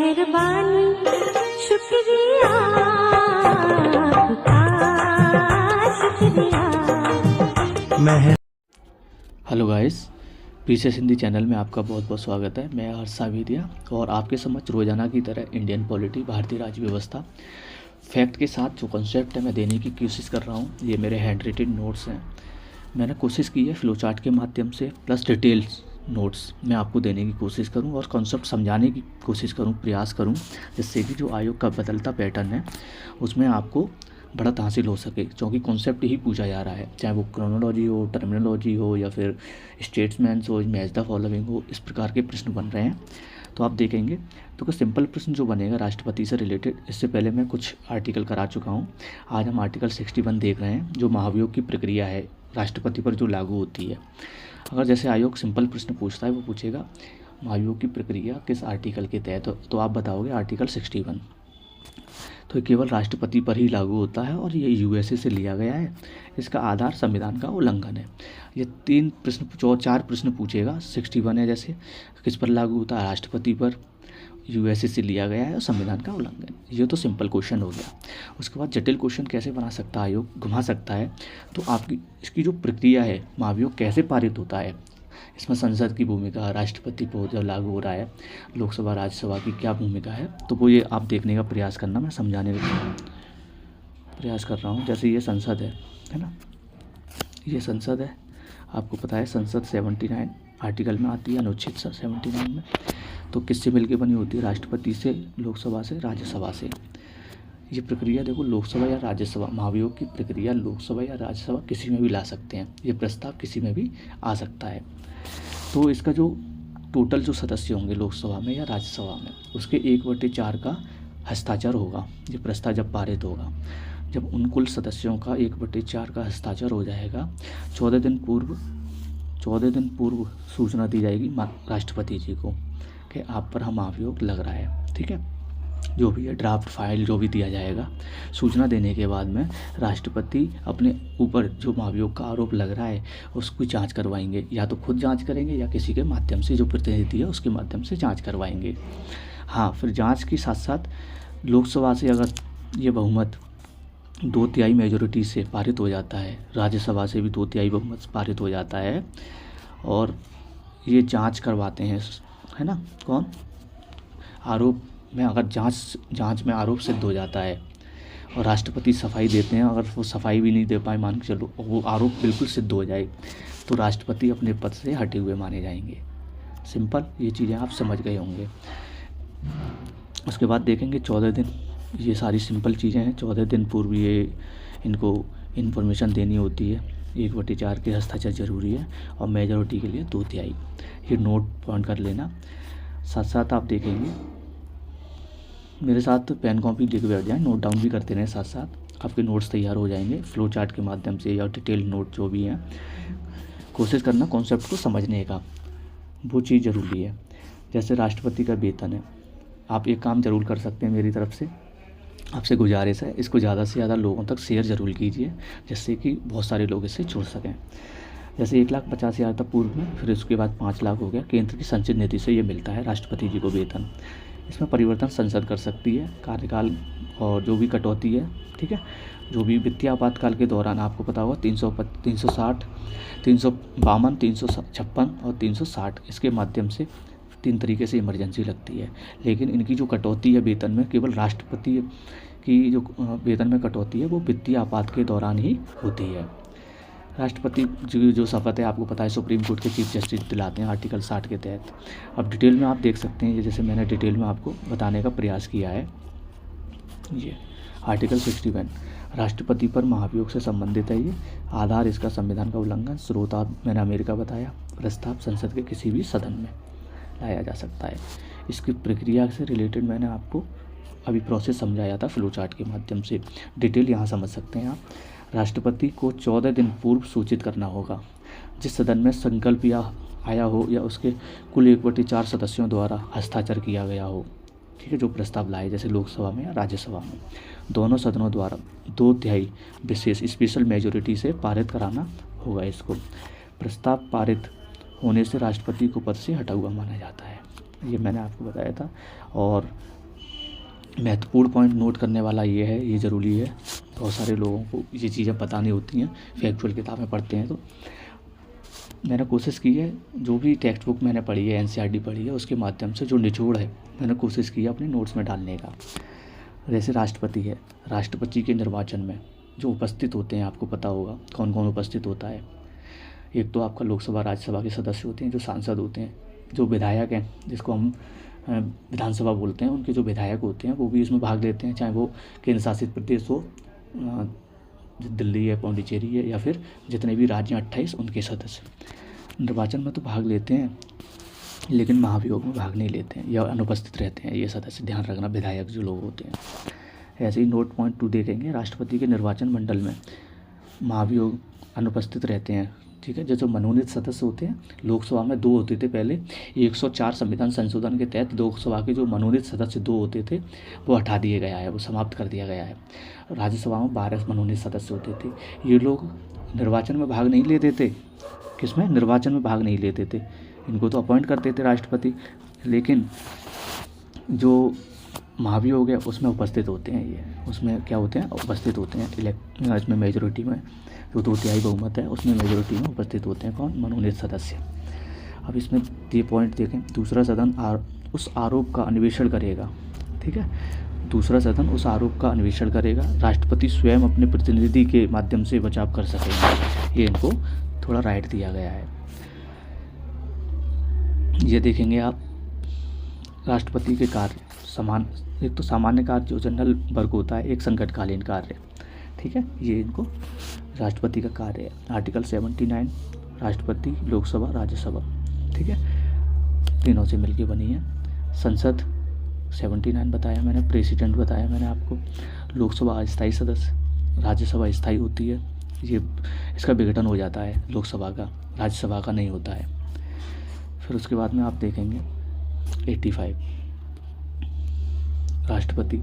मेहरबानी शुक्रिया आपका शुक्रिया। Hello guys, PCS Hindi channel में आपका बहुत बहुत स्वागत है। मैं हर्ष साविरिया और आपके समक्ष रोजाना की तरह इंडियन पॉलिटी, भारतीय राज्य व्यवस्था, फैक्ट के साथ जो कॉन्सेप्ट है मैं देने की कोशिश कर रहा हूँ। ये मेरे हैंड रिटेन नोट्स हैं। मैंने कोशिश की है फ्लो चार्ट के माध्यम से प्लस डिटेल्स नोट्स मैं आपको देने की कोशिश करूं और कॉन्सेप्ट समझाने की कोशिश करूं, प्रयास करूं, जिससे कि जो आयोग का बदलता पैटर्न है उसमें आपको बढ़त हासिल हो सके। क्योंकि कॉन्सेप्ट ही पूछा जा रहा है, चाहे वो क्रोनोलॉजी हो, टर्मिनोलॉजी हो या फिर स्टेट्समैन्स हो, मैच द फॉलोइंग हो, इस प्रकार के प्रश्न बन रहे हैं। तो आप देखेंगे तो कुछ सिंपल प्रश्न जो बनेगा राष्ट्रपति से रिलेटेड। इससे पहले मैं कुछ आर्टिकल करा चुका हूँ। आज हम आर्टिकल 61 देख रहे हैं, जो महाभियोग की प्रक्रिया है राष्ट्रपति पर जो लागू होती है। अगर जैसे आयोग सिंपल प्रश्न पूछता है, वो पूछेगा महाभियोग की प्रक्रिया किस आर्टिकल के तहत, तो आप बताओगे आर्टिकल 61। तो ये केवल राष्ट्रपति पर ही लागू होता है और ये यूएसए से लिया गया है। इसका आधार संविधान का उल्लंघन है। ये 4 प्रश्न पूछेगा। 61 है जैसे किस पर लागू होता है, राष्ट्रपति पर, यूएसए से लिया गया है और संविधान का उल्लंघन। ये तो सिंपल क्वेश्चन हो गया। उसके बाद जटिल क्वेश्चन कैसे बना सकता है आयोग, घुमा सकता है। तो आपकी इसकी जो प्रक्रिया है, महाभियोग कैसे पारित होता है, इसमें संसद की भूमिका, राष्ट्रपति पर जब लागू हो रहा है, लोकसभा राज्यसभा की क्या भूमिका है, तो वो ये आप देखने का प्रयास करना। मैं समझाने का प्रयास कर रहा हूँ। जैसे ये संसद है ना, ये संसद है। आपको पता है संसद 79 आर्टिकल में आती है, अनुच्छेद 79 में। तो किससे मिलकर बनी होती है, राष्ट्रपति से, लोकसभा से, राज्यसभा से। ये प्रक्रिया देखो, लोकसभा या राज्यसभा, महाभियोग की प्रक्रिया लोकसभा या राज्यसभा किसी में भी ला सकते हैं। ये प्रस्ताव किसी में भी आ सकता है। तो इसका जो टोटल जो सदस्य होंगे लोकसभा में या राज्यसभा में, उसके 1/4 का हस्ताक्षर होगा। ये प्रस्ताव जब पारित होगा, जब उन कुल सदस्यों का 1/4 का हस्ताक्षर हो जाएगा, 14 दिन पूर्व सूचना दी जाएगी राष्ट्रपति जी को कि आप पर हम महाभियोग लग रहा है। ठीक है, जो भी है ड्राफ्ट फाइल जो भी दिया जाएगा। सूचना देने के बाद में राष्ट्रपति अपने ऊपर जो महाभियोग का आरोप लग रहा है उसकी जांच करवाएंगे। या तो खुद जांच करेंगे या किसी के माध्यम से, जो प्रतिनिधि है उसके माध्यम से जांच करवाएंगे। हाँ, फिर जांच के साथ साथ लोकसभा से अगर ये बहुमत 2/3 मेजोरिटी से पारित हो जाता है, राज्यसभा से भी 2/3 बहुमत पारित हो जाता है, और ये जांच करवाते हैं, है ना, कौन, आरोप में अगर जांच में आरोप सिद्ध हो जाता है और राष्ट्रपति सफाई देते हैं, अगर वो सफाई भी नहीं दे पाए, मान के चलो वो आरोप बिल्कुल सिद्ध हो जाए, तो राष्ट्रपति अपने पद से हटे हुए माने जाएंगे। सिंपल, ये चीज़ें आप समझ गए होंगे। उसके बाद देखेंगे 14 दिन, ये सारी सिंपल चीज़ें हैं। 14 दिन पूर्व ये इनको इन्फॉर्मेशन देनी होती है। 1/4 के हस्ताक्षर जरूरी है और मेजोरिटी के लिए 2/3। ये नोट पॉइंट कर लेना। साथ साथ आप देखेंगे, मेरे साथ पेन कॉपी लेके बैठ जाएं, नोट डाउन भी करते रहें, साथ साथ आपके नोट्स तैयार हो जाएंगे फ्लो चार्ट के माध्यम से, या डिटेल नोट जो भी हैं। कोशिश करना कॉन्सेप्ट को समझने का, वो चीज़ ज़रूरी है। जैसे राष्ट्रपति का वेतन है, आप एक काम ज़रूर कर सकते हैं, मेरी तरफ से आपसे गुजारिश है, इसको ज़्यादा से ज़्यादा लोगों तक शेयर ज़रूर कीजिए, जिससे कि बहुत सारे लोग इससे जुड़ सकें। जैसे 1,50,000 तक पूर्व में, फिर उसके बाद 5 लाख हो गया। केंद्र की संचित नीति से ये मिलता है राष्ट्रपति जी को वेतन। इसमें परिवर्तन संसद कर सकती है, कार्यकाल और जो भी कटौती है, ठीक है, जो भी वित्तीय आपातकाल के दौरान, आपको पता होगा 360, 352, 356 और 360, इसके माध्यम से 3 तरीके से इमरजेंसी लगती है। लेकिन इनकी जो कटौती है वेतन में, केवल राष्ट्रपति की जो वेतन में कटौती है वो वित्तीय आपात के दौरान ही होती है। राष्ट्रपति जो शपथ है, आपको पता है सुप्रीम कोर्ट के चीफ जस्टिस दिलाते हैं आर्टिकल 60 के तहत। अब डिटेल में आप देख सकते हैं, ये जैसे मैंने डिटेल में आपको बताने का प्रयास किया है। ये आर्टिकल 61 राष्ट्रपति पर महाभियोग से संबंधित है। ये आधार इसका संविधान का उल्लंघन, स्रोत मैंने अमेरिका बताया, प्रस्ताव संसद के किसी भी सदन में लाया जा सकता है। इसकी प्रक्रिया से रिलेटेड मैंने आपको अभी प्रोसेस समझाया था फ्लो चार्ट के माध्यम से। डिटेल यहाँ समझ सकते हैं आप। राष्ट्रपति को 14 दिन पूर्व सूचित करना होगा। जिस सदन में संकल्प या आया हो या उसके कुल 1/4 सदस्यों द्वारा हस्ताक्षर किया गया हो, ठीक है, जो प्रस्ताव लाए, जैसे लोकसभा में या राज्यसभा में, दोनों सदनों द्वारा 2/3 विशेष स्पेशल मेजोरिटी से पारित कराना होगा इसको। प्रस्ताव पारित होने से राष्ट्रपति को पद से हटा हुआ माना जाता है। ये मैंने आपको बताया था। और महत्वपूर्ण पॉइंट नोट करने वाला ये है, ये ज़रूरी है, बहुत सारे लोगों को ये चीज़ें पता नहीं होती हैं, फैक्चुअल किताबें पढ़ते हैं। तो मैंने कोशिश की है, जो भी टेक्स्ट बुक मैंने पढ़ी है, एनसीईआरटी पढ़ी है, उसके माध्यम से जो निचोड़ है मैंने कोशिश की है अपने नोट्स में डालने का। जैसे राष्ट्रपति है, राष्ट्रपति के निर्वाचन में जो उपस्थित होते हैं, आपको पता होगा कौन कौन उपस्थित होता है। एक तो आपका लोकसभा राज्यसभा के सदस्य होते हैं, जो सांसद होते हैं, जो विधायक हैं जिसको हम विधानसभा बोलते हैं, उनके जो विधायक होते हैं वो भी इसमें भाग लेते हैं, चाहे वो केंद्र शासित प्रदेश हो, दिल्ली है, पौंडीचेरी है, या फिर जितने भी राज्य 28 उनके सदस्य निर्वाचन में तो भाग लेते हैं, लेकिन महाभियोग में भाग नहीं लेते हैं या अनुपस्थित रहते हैं ये सदस्य। ध्यान रखना, विधायक जो लोग होते हैं। ऐसे ही नोट पॉइंट 2 देखेंगे, राष्ट्रपति के निर्वाचन मंडल में महाभियोग अनुपस्थित रहते हैं। ठीक है, जो मनोनीत सदस्य होते हैं, लोकसभा में 2 होते थे पहले, 104 संविधान संशोधन के तहत लोकसभा के जो मनोनीत सदस्य 2 होते थे वो हटा दिए गया है, वो समाप्त कर दिया गया है। राज्यसभा में 12 मनोनीत सदस्य होते थे। ये लोग निर्वाचन में भाग नहीं लेते थे। किसमें? निर्वाचन में भाग नहीं लेते थे। इनको तो अपॉइंट करते थे राष्ट्रपति, लेकिन जो महाभियोग है उसमें उपस्थित होते हैं। ये उसमें क्या होते हैं? उपस्थित होते हैं। इसमें मेजोरिटी में जो 2/3 बहुमत है उसमें मेजोरिटी में उपस्थित होते हैं। कौन? मनोनीत सदस्य। अब इसमें ये पॉइंट देखें, दूसरा सदन उस आरोप का अन्वेषण करेगा। ठीक है, दूसरा सदन उस आरोप का अन्वेषण करेगा। राष्ट्रपति स्वयं अपने प्रतिनिधि के माध्यम से बचाव कर सकेंगे। ये इनको थोड़ा राइट दिया गया है। ये देखेंगे आप, राष्ट्रपति के कार्य समान, एक तो सामान्य कार्य जो जनरल वर्क होता है, एक संकटकालीन कार्य। ठीक है, ये इनको राष्ट्रपति का कार्य है। आर्टिकल 79 राष्ट्रपति, लोकसभा, राज्यसभा। ठीक है, तीनों से मिलके बनी है। संसद 79 बताया मैंने, प्रेसिडेंट बताया मैंने आपको। लोकसभा अस्थायी सदस्य, राज्यसभा स्थायी होती है। ये इसका विघटन हो जाता है लोकसभा का, राज्यसभा का नहीं होता है। फिर उसके बाद में आप देखेंगे 85 राष्ट्रपति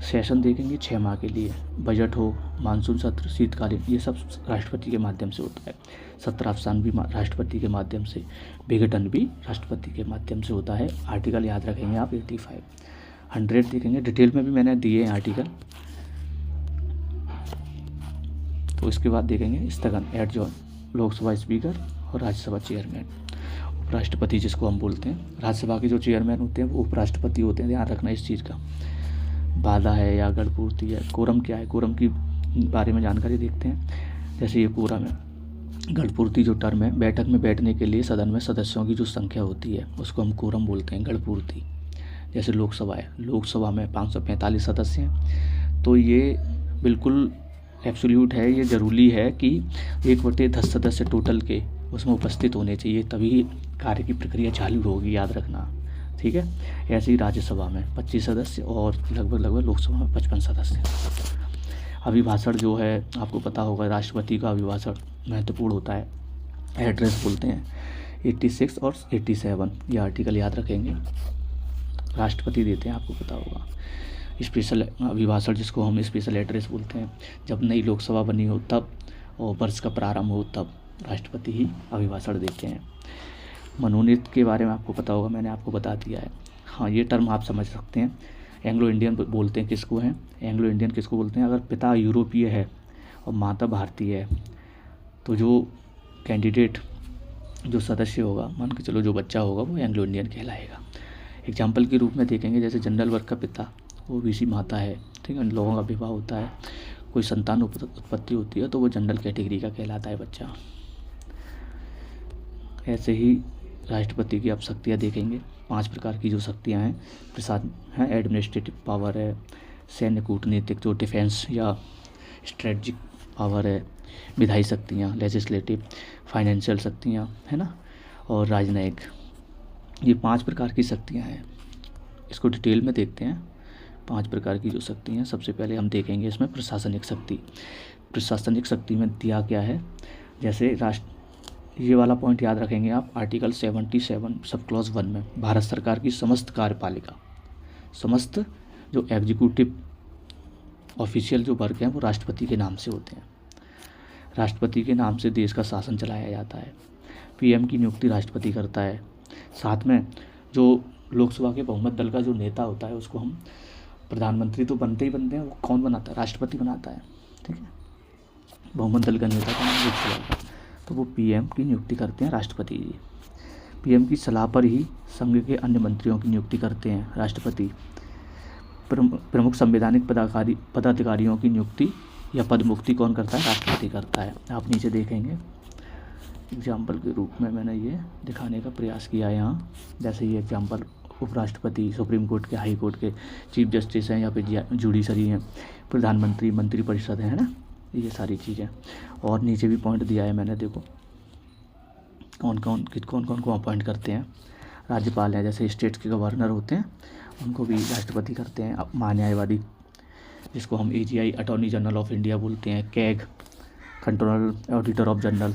सेशन देखेंगे 6 माह के लिए। बजट हो, मानसून सत्र, शीतकालीन, ये सब राष्ट्रपति के माध्यम से होता है। सत्रावसान भी राष्ट्रपति के माध्यम से, विघटन भी राष्ट्रपति के माध्यम से होता है। आर्टिकल याद रखेंगे आप 85। 100 देखेंगे, डिटेल में भी मैंने दिए हैं आर्टिकल। तो इसके बाद देखेंगे स्थगन, एडजॉर्न, लोकसभा स्पीकर और राज्यसभा चेयरमैन। उपराष्ट्रपति जिसको हम बोलते हैं, राज्यसभा के जो चेयरमैन होते हैं वो उपराष्ट्रपति होते हैं। ध्यान रखना इस चीज़ का। बाधा है या गढ़पूर्ति है। कोरम क्या है? कोरम की बारे में जानकारी देखते हैं। जैसे ये कोरम है, गढ़पूर्ति जो टर्म है, बैठक में बैठने के लिए सदन में सदस्यों की जो संख्या होती है उसको हम कोरम बोलते हैं, गढ़पूर्ति। जैसे लोकसभा है, लोकसभा में 545 सदस्य हैं, तो ये बिल्कुल एब्सोल्यूट है, ये ज़रूरी है कि 1/10 सदस्य टोटल के उसमें उपस्थित होने चाहिए, तभी कार्य की प्रक्रिया चालू होगी, याद रखना। ठीक है, ऐसे ही राज्यसभा में 25 सदस्य और लगभग लोकसभा में 55 सदस्य। अभिभाषण जो है आपको पता होगा, राष्ट्रपति का अभिभाषण महत्वपूर्ण होता है, एड्रेस बोलते हैं। 86 और 87 ये आर्टिकल याद रखेंगे, राष्ट्रपति देते हैं, आपको पता होगा। स्पेशल अभिभाषण जिसको हम स्पेशल एड्रेस बोलते हैं, जब नई लोकसभा बनी हो तब और वर्ष का प्रारंभ हो तब राष्ट्रपति ही अभिभाषण देते हैं। मनोनीत के बारे में आपको पता होगा, मैंने आपको बता दिया है। हाँ, ये टर्म आप समझ सकते हैं। एंग्लो इंडियन बोलते हैं किसको हैं? एंग्लो इंडियन किसको बोलते हैं? अगर पिता यूरोपीय है और माता भारतीय है तो जो कैंडिडेट, जो सदस्य होगा, मान के चलो जो बच्चा होगा, वो एंग्लो इंडियन कहलाएगा। एग्जाम्पल के रूप में देखेंगे, जैसे जनरल वर्ग का पिता वो बीसी माता है। ठीक है, लोगों का विवाह होता है, कोई संतान उत्पत्ति होती है तो वो जनरल कैटेगरी का कहलाता है बच्चा। ऐसे ही राष्ट्रपति की आप शक्तियाँ देखेंगे, 5 प्रकार की जो शक्तियाँ हैं। प्रशासन है, एडमिनिस्ट्रेटिव पावर है, सैन्य कूटनीतिक जो डिफेंस या स्ट्रेटजिक पावर है, विधायी शक्तियाँ, लेजिस्लेटिव, फाइनेंशियल शक्तियाँ, है ना, और राजनयिक। ये 5 प्रकार की शक्तियाँ हैं। इसको डिटेल में देखते हैं, 5 प्रकार की जो शक्ति हैं। सबसे पहले हम देखेंगे इसमें प्रशासनिक शक्ति। प्रशासनिक शक्ति में दिया क्या है? जैसे ये वाला पॉइंट याद रखेंगे आप, आर्टिकल 77 सब क्लॉज 1 में भारत सरकार की समस्त कार्यपालिका, समस्त जो एग्जीक्यूटिव ऑफिशियल जो वर्क हैं वो राष्ट्रपति के नाम से होते हैं। राष्ट्रपति के नाम से देश का शासन चलाया जाता है। पीएम की नियुक्ति राष्ट्रपति करता है। साथ में जो लोकसभा के बहुमत दल का जो नेता होता है उसको हम प्रधानमंत्री तो बनते ही बनते हैं, वो कौन बनाता है? राष्ट्रपति बनाता है, ठीक है। बहुमत दल का नेता का नाम लोकसभा का, तो वो पीएम की नियुक्ति करते हैं राष्ट्रपति जी। पीएम की सलाह पर ही संघ के अन्य मंत्रियों की नियुक्ति करते हैं राष्ट्रपति। प्रमुख संवैधानिक पदाधिकारियों की नियुक्ति या पद मुक्ति कौन करता है? राष्ट्रपति करता है। आप नीचे देखेंगे एग्जाम्पल के रूप में मैंने ये दिखाने का प्रयास किया है यहाँ। जैसे ये एग्जाम्पल, उपराष्ट्रपति, सुप्रीम कोर्ट के, हाई कोर्ट के चीफ जस्टिस हैं, या फिर जुडिशरी हैं, प्रधानमंत्री, मंत्रिपरिषद है ना, ये सारी चीज़ें। और नीचे भी पॉइंट दिया है मैंने, देखो कौन कौन को अपॉइंट करते हैं। राज्यपाल हैं, जैसे स्टेट्स के गवर्नर होते हैं, उनको भी राष्ट्रपति करते हैं। महान्यायवादी, जिसको हम AGI, attorney general of India बोलते हैं, CAG, controller auditor of general,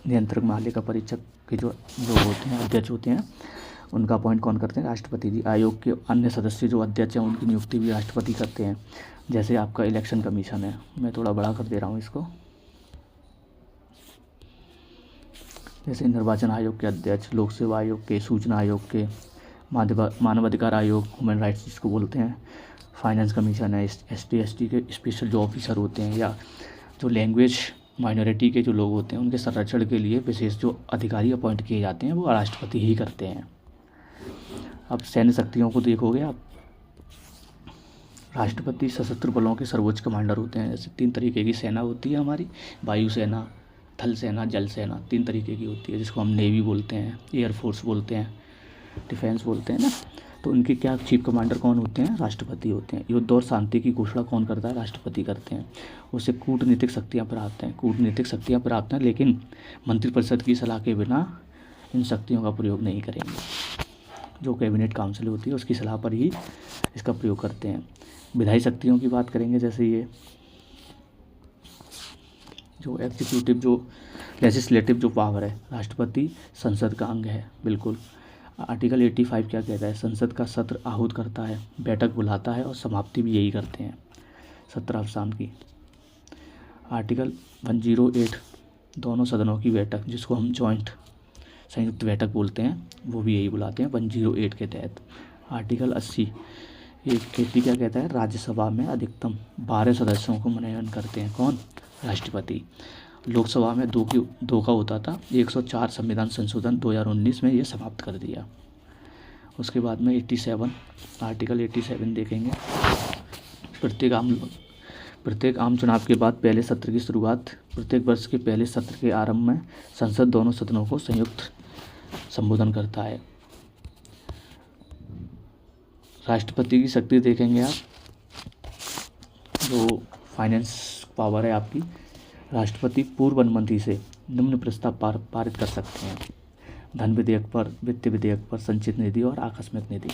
नियंत्रक महालेखा परीक्षक के जो होते हैं, अध्यक्ष होते हैं, उनका अपॉइंट कौन करते हैं? राष्ट्रपति जी। आयोग के अन्य सदस्य जो अध्यक्ष हैं, उनकी नियुक्ति भी राष्ट्रपति करते हैं। जैसे आपका इलेक्शन कमीशन है, मैं थोड़ा बड़ा कर दे रहा हूँ इसको, जैसे निर्वाचन आयोग के अध्यक्ष, लोक सेवा आयोग के, सूचना आयोग के, मानवाधिकार आयोग, ह्यूमन राइट्स जिसको बोलते हैं, फाइनेंस कमीशन है, ST के स्पेशल जो ऑफिसर होते हैं, या जो लैंग्वेज माइनॉरिटी के जो लोग होते हैं, उनके संरक्षण के लिए विशेष जो अधिकारी अपॉइंट किए जाते हैं, वो राष्ट्रपति ही करते हैं। अब सैन्य शक्तियों को देखोगे आप, राष्ट्रपति सशस्त्र बलों के सर्वोच्च कमांडर होते हैं। जैसे 3 तरीके की सेना होती है हमारी, वायुसेना, थल सेना, जल सेना, 3 तरीके की होती है, जिसको हम नेवी बोलते हैं, एयरफोर्स बोलते हैं, डिफेंस बोलते हैं ना। तो उनके क्या चीफ कमांडर कौन होते हैं? राष्ट्रपति होते हैं। युद्ध और शांति की घोषणा कौन करता है? राष्ट्रपति करते हैं। उससे कूटनीतिक शक्तियाँ प्राप्त हैं, लेकिन मंत्रिपरिषद की सलाह के बिना इन शक्तियों का प्रयोग नहीं करेंगे। जो कैबिनेट काउंसिल होती है, उसकी सलाह पर ही इसका प्रयोग करते हैं। विधायी शक्तियों की बात करेंगे, जैसे ये जो एग्जीक्यूटिव, जो लेजिस्लेटिव जो पावर है, राष्ट्रपति संसद का अंग है, बिल्कुल। आर्टिकल 85 क्या कहता है? संसद का सत्र आहूत करता है, बैठक बुलाता है और समाप्ति भी यही करते हैं, सत्र अवसान की। आर्टिकल 108 दोनों सदनों की बैठक, जिसको हम जॉइंट संयुक्त बैठक बोलते हैं, वो भी यही बुलाते हैं 108 के तहत। आर्टिकल 80 क्या कहता है? राज्यसभा में अधिकतम 12 सदस्यों को मनोनयन करते हैं, कौन? राष्ट्रपति। लोकसभा में 2 का होता था, 104 संविधान संशोधन 2019 में ये समाप्त कर दिया। उसके बाद में 87 आर्टिकल 87 देखेंगे। प्रत्येक आम चुनाव के बाद पहले सत्र की शुरुआत, प्रत्येक वर्ष के पहले सत्र के आरंभ में संसद दोनों सदनों को संयुक्त संबोधन करता है। राष्ट्रपति की शक्ति देखेंगे आप, जो फाइनेंस पावर है आपकी, राष्ट्रपति पूर्व अनुमति से निम्न प्रस्ताव पारित कर सकते हैं: धन विधेयक पर, वित्त विधेयक पर, संचित निधि और आकस्मिक निधि।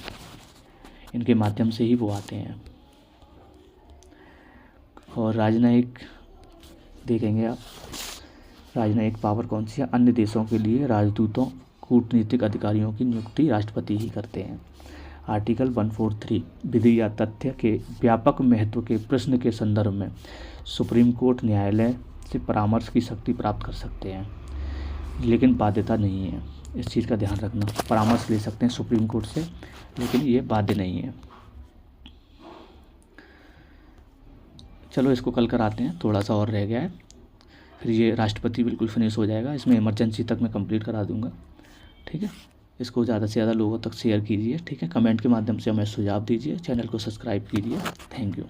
इनके माध्यम से ही वो आते हैं। और राजनयिक देखेंगे आप, राजनयिक पावर कौन सी है? अन्य देशों के लिए राजदूतों, कूटनीतिक अधिकारियों की नियुक्ति राष्ट्रपति ही करते हैं। आर्टिकल 143 विधि या तथ्य के व्यापक महत्व के प्रश्न के संदर्भ में सुप्रीम कोर्ट न्यायालय से परामर्श की शक्ति प्राप्त कर सकते हैं, लेकिन बाध्यता नहीं है। इस चीज़ का ध्यान रखना। परामर्श ले सकते हैं सुप्रीम कोर्ट से, लेकिन ये बाध्य नहीं है। चलो इसको कल कराते हैं, थोड़ा सा और रह गया है, फिर ये राष्ट्रपति बिल्कुल फिनिश हो जाएगा। इसमें इमरजेंसी तक मैं कंप्लीट करा दूंगा, ठीक है। इसको ज़्यादा से ज़्यादा लोगों तक शेयर कीजिए, ठीक है। कमेंट के माध्यम से हमें सुझाव दीजिए, चैनल को सब्सक्राइब कीजिए। Thank you.